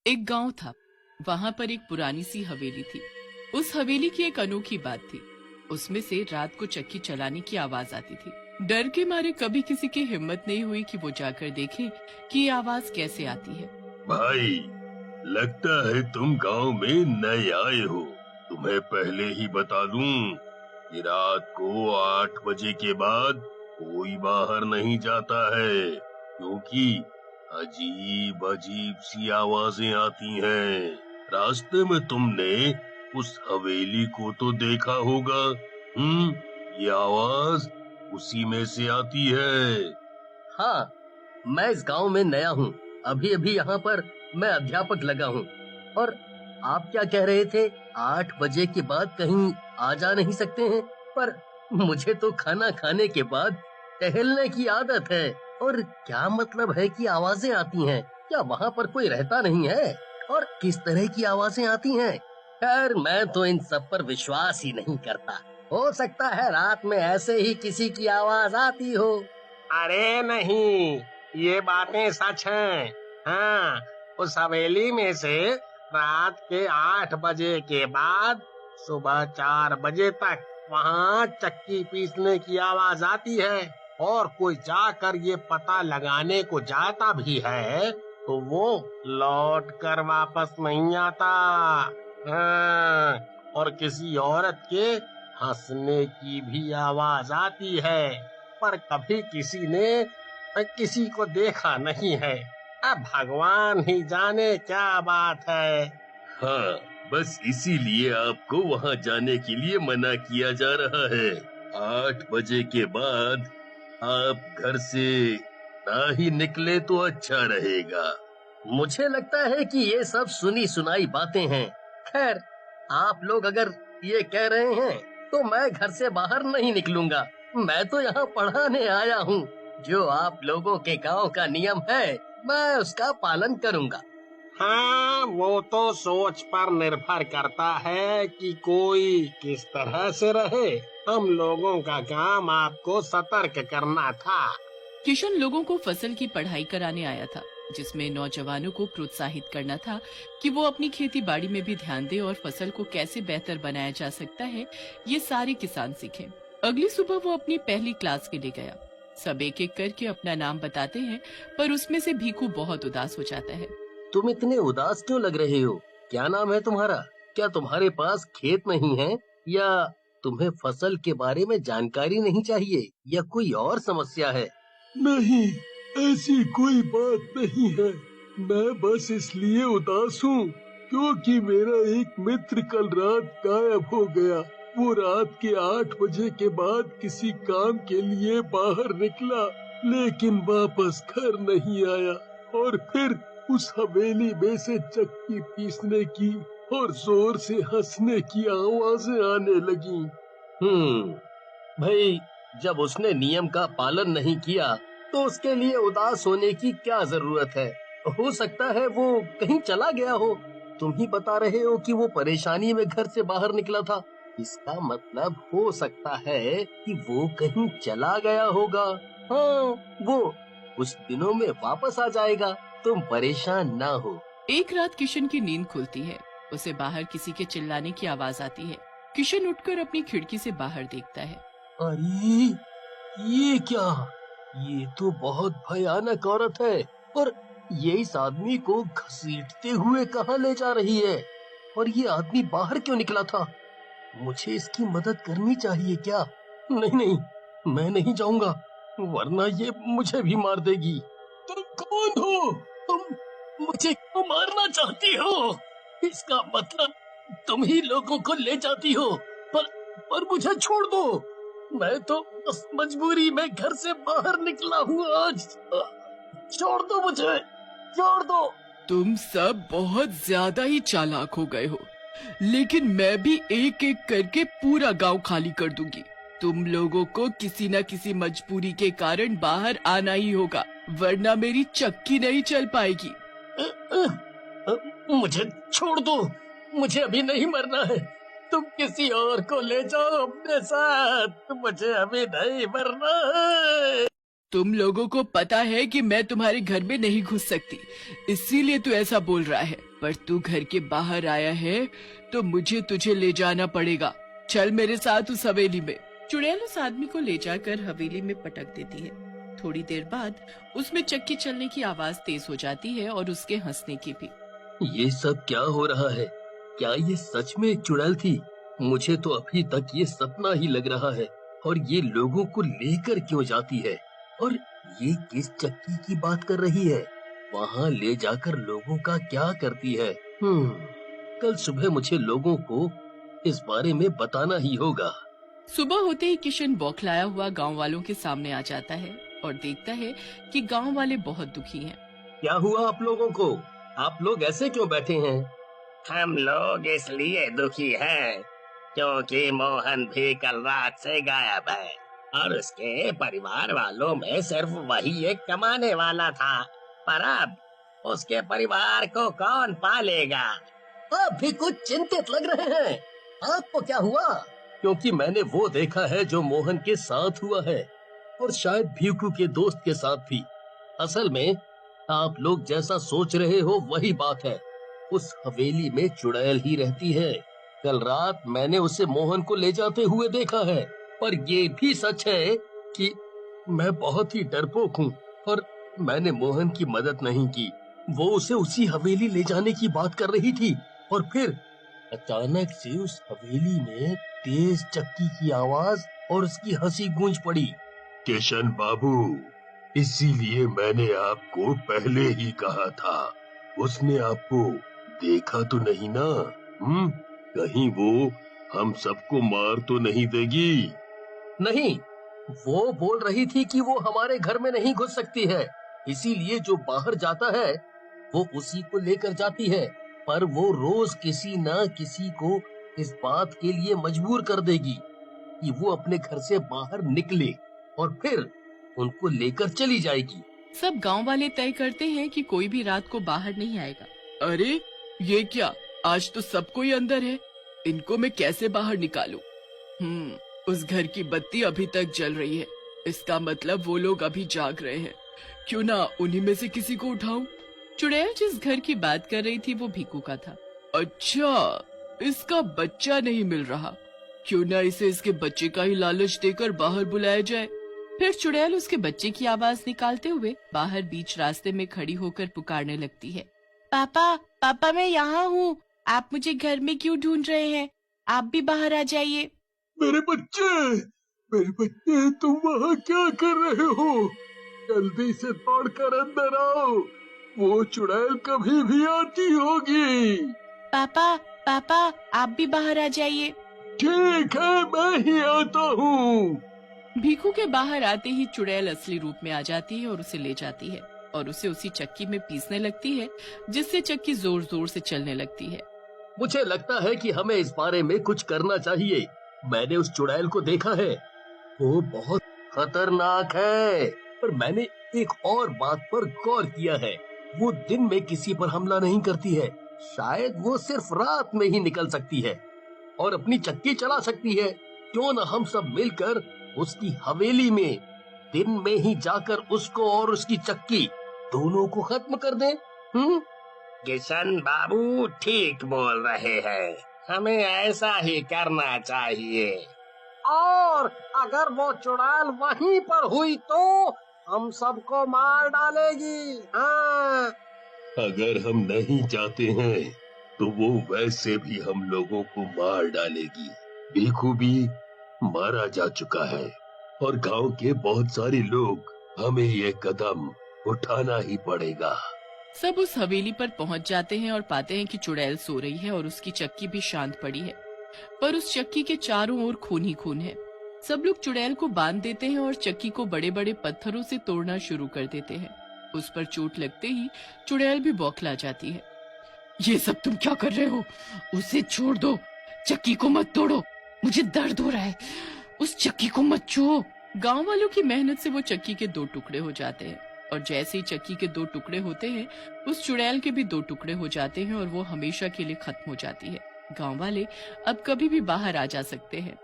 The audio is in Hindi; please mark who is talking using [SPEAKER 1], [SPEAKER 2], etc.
[SPEAKER 1] एक गांव था। वहां पर एक पुरानी सी हवेली थी। उस हवेली की एक अनोखी बात थी। उसमें से रात को चक्की चलाने की आवाज आती थी। डर के मारे कभी किसी की हिम्मत नहीं हुई कि वो जाकर देखे कि ये आवाज कैसे आती है।
[SPEAKER 2] भाई, लगता है तुम गांव में नए आए हो। तुम्हें पहले ही बता दूं कि रात को 8 बजे के बाद कोई बाहर नहीं जाता है, क्योंकि अजीब अजीब सी आवाजें आती हैं। रास्ते में तुमने उस हवेली को तो देखा होगा। ये आवाज उसी में से आती है।
[SPEAKER 3] हाँ, मैं इस गांव में नया हूँ। अभी अभी यहाँ पर मैं अध्यापक लगा हूँ। और आप क्या कह रहे थे? 8 बजे के बाद कहीं आ जा नहीं सकते हैं? पर मुझे तो खाना खाने के बाद टहलने की आदत है। और क्या मतलब है कि आवाजें आती हैं? क्या वहाँ पर कोई रहता नहीं है? और किस तरह की आवाजें आती हैं? खैर, मैं तो इन सब पर विश्वास ही नहीं करता। हो सकता है रात में ऐसे ही किसी की आवाज आती हो।
[SPEAKER 4] अरे नहीं, ये बातें सच हैं। हाँ, उस हवेली में से रात के 8 बजे के बाद सुबह 4 बजे तक वहाँ चक्की पीसने की आवाज आती है। और कोई जाकर ये पता लगाने को जाता भी है तो वो लौट कर वापस नहीं आता। हाँ, और किसी औरत के हंसने की भी आवाज आती है, पर कभी किसी ने किसी को देखा नहीं है। अब भगवान ही जाने क्या बात है।
[SPEAKER 2] हाँ, बस इसीलिए आपको वहाँ जाने के लिए मना किया जा रहा है। 8 बजे के बाद आप घर से ना ही निकले तो अच्छा रहेगा।
[SPEAKER 3] मुझे लगता है कि ये सब सुनी सुनाई बातें हैं। खैर, आप लोग अगर ये कह रहे हैं तो मैं घर से बाहर नहीं निकलूंगा। मैं तो यहाँ पढ़ाने आया हूँ। जो आप लोगों के गांव का नियम है, मैं उसका पालन करूंगा।
[SPEAKER 4] हाँ, वो तो सोच पर निर्भर करता है कि कोई किस तरह से रहे। हम लोगों का काम आपको सतर्क करना था।
[SPEAKER 1] किशन लोगों को फसल की पढ़ाई कराने आया था, जिसमें नौजवानों को प्रोत्साहित करना था कि वो अपनी खेती बाड़ी में भी ध्यान दें और फसल को कैसे बेहतर बनाया जा सकता है, ये सारे किसान सीखें। अगली सुबह वो अपनी पहली क्लास के लिए गया। सब एक एक करके अपना नाम बताते हैं, पर उसमें से भीखू बहुत उदास हो जाता है।
[SPEAKER 3] तुम इतने उदास क्यों लग रहे हो? क्या नाम है तुम्हारा? क्या तुम्हारे पास खेत नहीं है, या तुम्हें फसल के बारे में जानकारी नहीं चाहिए, या कोई और समस्या है?
[SPEAKER 2] नहीं, ऐसी कोई बात नहीं है। मैं बस इसलिए उदास हूँ क्योंकि मेरा एक मित्र कल रात गायब हो गया। वो रात के 8 बजे के बाद किसी काम के लिए बाहर निकला, लेकिन वापस घर नहीं आया। और फिर उस हवेली में से चक्की पीसने की और जोर से हंसने की आवाजें आने लगी।
[SPEAKER 3] भाई, जब उसने नियम का पालन नहीं किया तो उसके लिए उदास होने की क्या जरूरत है? हो सकता है वो कहीं चला गया हो। तुम ही बता रहे हो कि वो परेशानी में घर से बाहर निकला था। इसका मतलब हो सकता है कि वो कहीं चला गया होगा। हाँ, वो कुछ दिनों में वापस आ जाएगा। तुम परेशान ना हो।
[SPEAKER 1] एक रात किशन की नींद खुलती है। उसे बाहर किसी के चिल्लाने की आवाज आती है। किशन उठकर अपनी खिड़की से बाहर देखता है।
[SPEAKER 3] अरे, ये क्या? ये तो बहुत भयानक औरत है। और ये इस आदमी को घसीटते हुए कहाँ ले जा रही है? और ये आदमी बाहर क्यों निकला था? मुझे इसकी मदद करनी चाहिए क्या? नहीं नहीं, मैं नहीं जाऊंगा, वरना ये मुझे भी मार देगी। तुम कौन हो? तुम मुझे क्यों मारना चाहती हो? इसका मतलब तुम ही लोगों को ले जाती हो। पर मुझे छोड़ दो। मैं तो बस मजबूरी में घर से बाहर निकला हूँ आज। छोड़ दो मुझे, छोड़ दो।
[SPEAKER 1] तुम सब बहुत ज्यादा ही चालाक हो गए हो, लेकिन मैं भी एक एक करके पूरा गांव खाली कर दूंगी। तुम लोगों को किसी न किसी मजबूरी के कारण बाहर आना ही होगा, वरना मेरी चक्की नहीं चल पाएगी।
[SPEAKER 3] मुझे छोड़ दो, मुझे अभी नहीं मरना है। तुम किसी और को ले जाओ अपने साथ, मुझे अभी नहीं मरना है।
[SPEAKER 1] तुम लोगों को पता है कि मैं तुम्हारे घर में नहीं घुस सकती, इसीलिए तू ऐसा बोल रहा है। पर तू घर के बाहर आया है तो मुझे तुझे ले जाना पड़ेगा। चल मेरे साथ उस हवेली में। चुड़ैल उस आदमी को ले जाकर हवेली में पटक देती है। थोड़ी देर बाद उसमें चक्की चलने की आवाज तेज हो जाती है और उसके हंसने की भी।
[SPEAKER 3] ये सब क्या हो रहा है? क्या ये सच में एक चुड़ैल थी? मुझे तो अभी तक ये सपना ही लग रहा है। और ये लोगों को लेकर क्यों जाती है? और ये किस चक्की की बात कर रही है? वहाँ ले जाकर लोगों का क्या करती है? कल सुबह मुझे लोगों को इस बारे में बताना ही होगा।
[SPEAKER 1] सुबह होते ही किशन बौखलाया हुआ गांव वालों के सामने आ जाता है और देखता है कि गांव वाले बहुत दुखी हैं।
[SPEAKER 3] क्या हुआ आप लोगों को? आप लोग ऐसे क्यों बैठे हैं?
[SPEAKER 4] हम लोग इसलिए दुखी हैं क्योंकि मोहन भी कल रात से गायब है और उसके परिवार वालों में सिर्फ वही एक कमाने वाला था। पर अब उसके परिवार को कौन पालेगा?
[SPEAKER 3] आप भी कुछ चिंतित लग रहे हैं। आपको क्या हुआ? क्योंकि मैंने वो देखा है जो मोहन के साथ हुआ है और शायद भीकू के दोस्त के साथ भी। असल में आप लोग जैसा सोच रहे हो वही बात है। उस हवेली में चुड़ैल ही रहती है। कल रात मैंने उसे मोहन को ले जाते हुए देखा है। और ये भी सच है कि मैं बहुत ही डरपोक हूँ और मैंने मोहन की मदद नहीं की। वो उसे उसी हवेली ले जाने की बात कर रही थी और फिर अचानक से उस हवेली में तेज चक्की की आवाज और उसकी हंसी गूंज पड़ी।
[SPEAKER 2] किशन बाबू, इसीलिए मैंने आपको पहले ही कहा था। उसने आपको देखा तो नहीं ना? कहीं वो हम सबको मार तो नहीं देगी?
[SPEAKER 3] नहीं, वो बोल रही थी कि वो हमारे घर में नहीं घुस सकती है, इसीलिए जो बाहर जाता है वो उसी को लेकर जाती है। पर वो रोज किसी न किसी को इस बात के लिए मजबूर कर देगी कि वो अपने घर से बाहर निकले और फिर उनको लेकर चली जाएगी।
[SPEAKER 1] सब गांव वाले तय करते हैं कि कोई भी रात को बाहर नहीं आएगा। अरे ये क्या, आज तो सब कोई अंदर है, इनको मैं कैसे बाहर निकालूं? उस घर की बत्ती अभी तक जल रही है, इसका मतलब वो लोग अभी जाग रहे हैं। क्यों ना उन्हीं में से किसी को उठाऊं? चुड़ैल जिस घर की बात कर रही थी वो भीकू का था। अच्छा, इसका बच्चा नहीं मिल रहा, क्यों ना इसे इसके बच्चे का ही लालच देकर बाहर बुलाया जाए। फिर चुड़ैल उसके बच्चे की आवाज निकालते हुए बाहर बीच रास्ते में खड़ी होकर पुकारने लगती है। पापा, पापा मैं यहाँ हूँ, आप मुझे घर में क्यों ढूंढ रहे हैं? आप भी बाहर आ जाइए।
[SPEAKER 2] मेरे बच्चे, तुम वहाँ क्या कर रहे हो? जल्दी से दौड़कर अंदर आओ, वो चुड़ैल कभी भी आती होगी।
[SPEAKER 1] पापा, पापा आप भी बाहर आ जाइए।
[SPEAKER 2] ठीक है, मैं ही आता हूँ।
[SPEAKER 1] भीकू के बाहर आते ही चुड़ैल असली रूप में आ जाती है और उसे ले जाती है और उसे उसी चक्की में पीसने लगती है, जिससे चक्की जोर जोर से चलने लगती है।
[SPEAKER 3] मुझे लगता है कि हमें इस बारे में कुछ करना चाहिए। मैंने उस चुड़ैल को देखा है, वो बहुत खतरनाक है। पर मैंने एक और बात पर गौर किया है, वो दिन में किसी पर हमला नहीं करती है। शायद वो सिर्फ रात में ही निकल सकती है और अपनी चक्की चला सकती है। क्यों न हम सब मिलकर उसकी हवेली में दिन में ही जाकर उसको और उसकी चक्की दोनों को खत्म कर दें?
[SPEAKER 4] किशन बाबू ठीक बोल रहे हैं, हमें ऐसा ही करना चाहिए। और अगर वो चुड़ैल वहीं पर हुई तो हम सबको मार डालेगी। हाँ,
[SPEAKER 2] अगर हम नहीं जाते हैं तो वो वैसे भी हम लोगों को मार डालेगी। भीखू भी मारा जा चुका है और गांव के बहुत सारे लोग, हमें ये कदम उठाना ही पड़ेगा।
[SPEAKER 1] सब उस हवेली पर पहुंच जाते हैं और पाते हैं कि चुड़ैल सो रही है और उसकी चक्की भी शांत पड़ी है, पर उस चक्की के चारों ओर खून ही खून है। सब लोग चुड़ैल को बांध देते हैं और चक्की को बड़े बड़े पत्थरों से तोड़ना शुरू कर देते हैं। उस पर चोट लगते ही चुड़ैल भी बौखला जाती है। ये सब तुम क्या कर रहे हो? उसे छोड़ दो, चक्की को मत तोड़ो, मुझे दर्द हो रहा है, उस चक्की को मत छुओ। गांव वालों की मेहनत से वो चक्की के 2 टुकड़े हो जाते हैं और जैसे ही चक्की के 2 टुकड़े होते हैं, उस चुड़ैल के भी 2 टुकड़े हो जाते हैं और वो हमेशा के लिए खत्म हो जाती है। गांव वाले अब कभी भी बाहर आ जा सकते हैं।